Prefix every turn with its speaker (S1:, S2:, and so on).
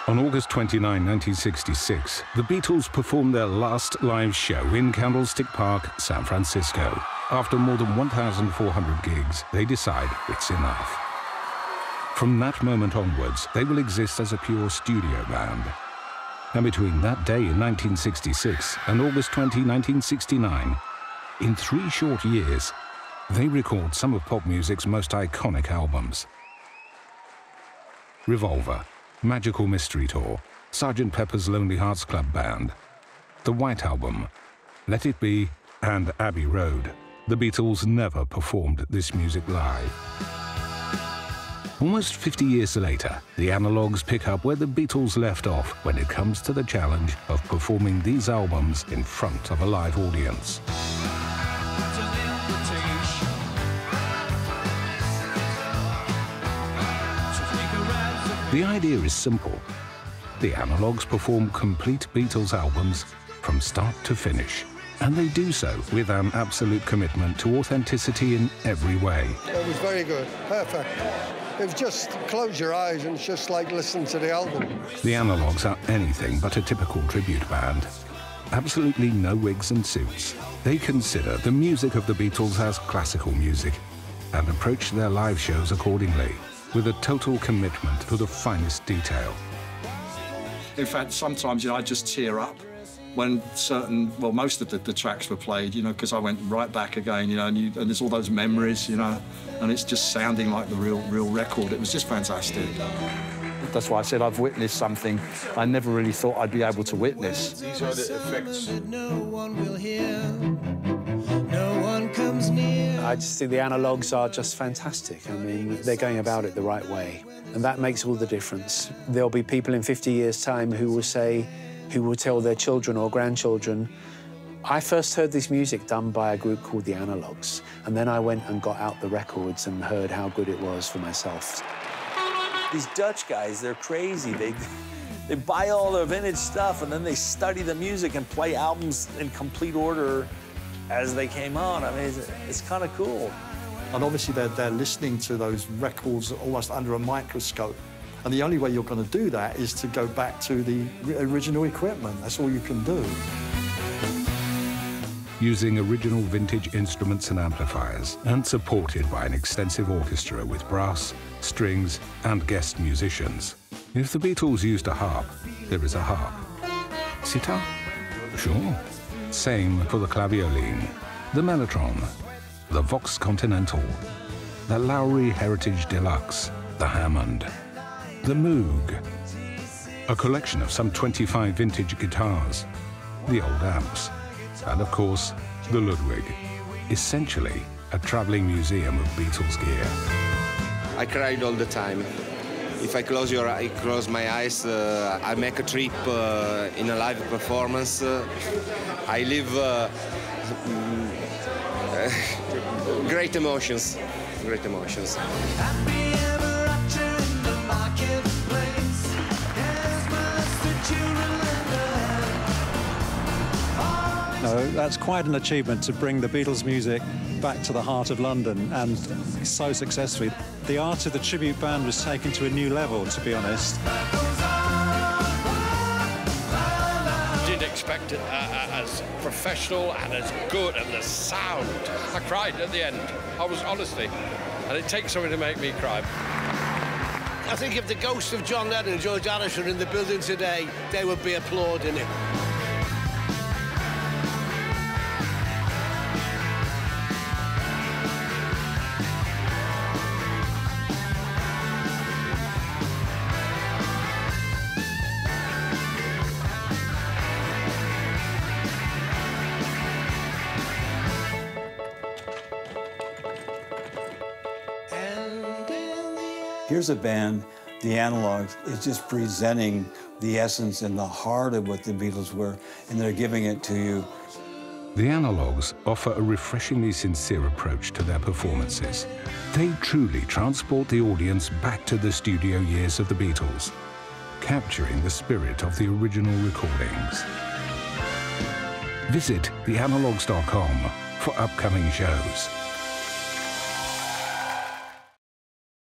S1: On August 29, 1966, the Beatles performed their last live show in Candlestick Park, San Francisco. After more than 1,400 gigs, they decide it's enough. From that moment onwards, they will exist as a pure studio band. And between that day in 1966 and August 20, 1969, in 3 short years, they record some of pop music's most iconic albums. Revolver, Magical Mystery Tour, Sgt. Pepper's Lonely Hearts Club Band, The White Album, Let It Be, and Abbey Road. The Beatles never performed this music live. Almost 50 years later, the Analogues pick up where the Beatles left off when it comes to the challenge of performing these albums in front of a live audience. The idea is simple. The Analogues perform complete Beatles albums from start to finish, and they do so with an absolute commitment to authenticity in every way.
S2: It was very good, perfect. It was just close your eyes and it's just like listen to the album.
S1: The Analogues are anything but a typical tribute band. Absolutely no wigs and suits. They consider the music of the Beatles as classical music and approach their live shows accordingly, with a total commitment to the finest detail.
S3: In fact, sometimes, I just tear up when most of the tracks were played, because I went right back again, and there's all those memories, and it's just sounding like the real record. It was just fantastic. That's why I said I've witnessed something I never really thought I'd be able to witness.
S4: These are the effects.
S5: No one will hear. No one comes near.
S6: I just think the Analogues are just fantastic. I mean, they're going about it the right way, and that makes all the difference. There'll be people in 50 years' time who will tell their children or grandchildren, I first heard this music done by a group called the Analogues, and then I went and got out the records and heard how good it was for myself.
S7: These Dutch guys, they're crazy. They buy all their vintage stuff, and then they study the music and play albums in complete order as they came on. I mean, it's kind of cool.
S3: And obviously they're listening to those records almost under a microscope. And the only way you're going to do that is to go back to the original equipment. That's all you can do.
S1: Using original vintage instruments and amplifiers, and supported by an extensive orchestra with brass, strings, and guest musicians. If the Beatles used a harp, there is a harp. Sitar? Sure. Same for the clavioline, the mellotron, the Vox Continental, the Lowry Heritage Deluxe, the Hammond, the Moog, a collection of some 25 vintage guitars, the old amps, and of course, the Ludwig, essentially a traveling museum of Beatles gear.
S4: I cried all the time. If I close my eyes, I make a trip in a live performance. I live great emotions, great emotions.
S8: No, that's quite an achievement to bring the Beatles music back to the heart of London, and so successfully. The art of the tribute band was taken to a new level, to be honest.
S9: Didn't expect it as professional and as good, and the sound. I cried at the end. I was, honestly, and it takes something to make me cry.
S10: I think if the ghosts of John Lennon and George Harrison were in the building today, they would be applauding it.
S11: Here's a band, the Analogues, is just presenting the essence and the heart of what the Beatles were, and they're giving it to you.
S1: The Analogues offer a refreshingly sincere approach to their performances. They truly transport the audience back to the studio years of the Beatles, capturing the spirit of the original recordings. Visit theanalogues.com for upcoming shows.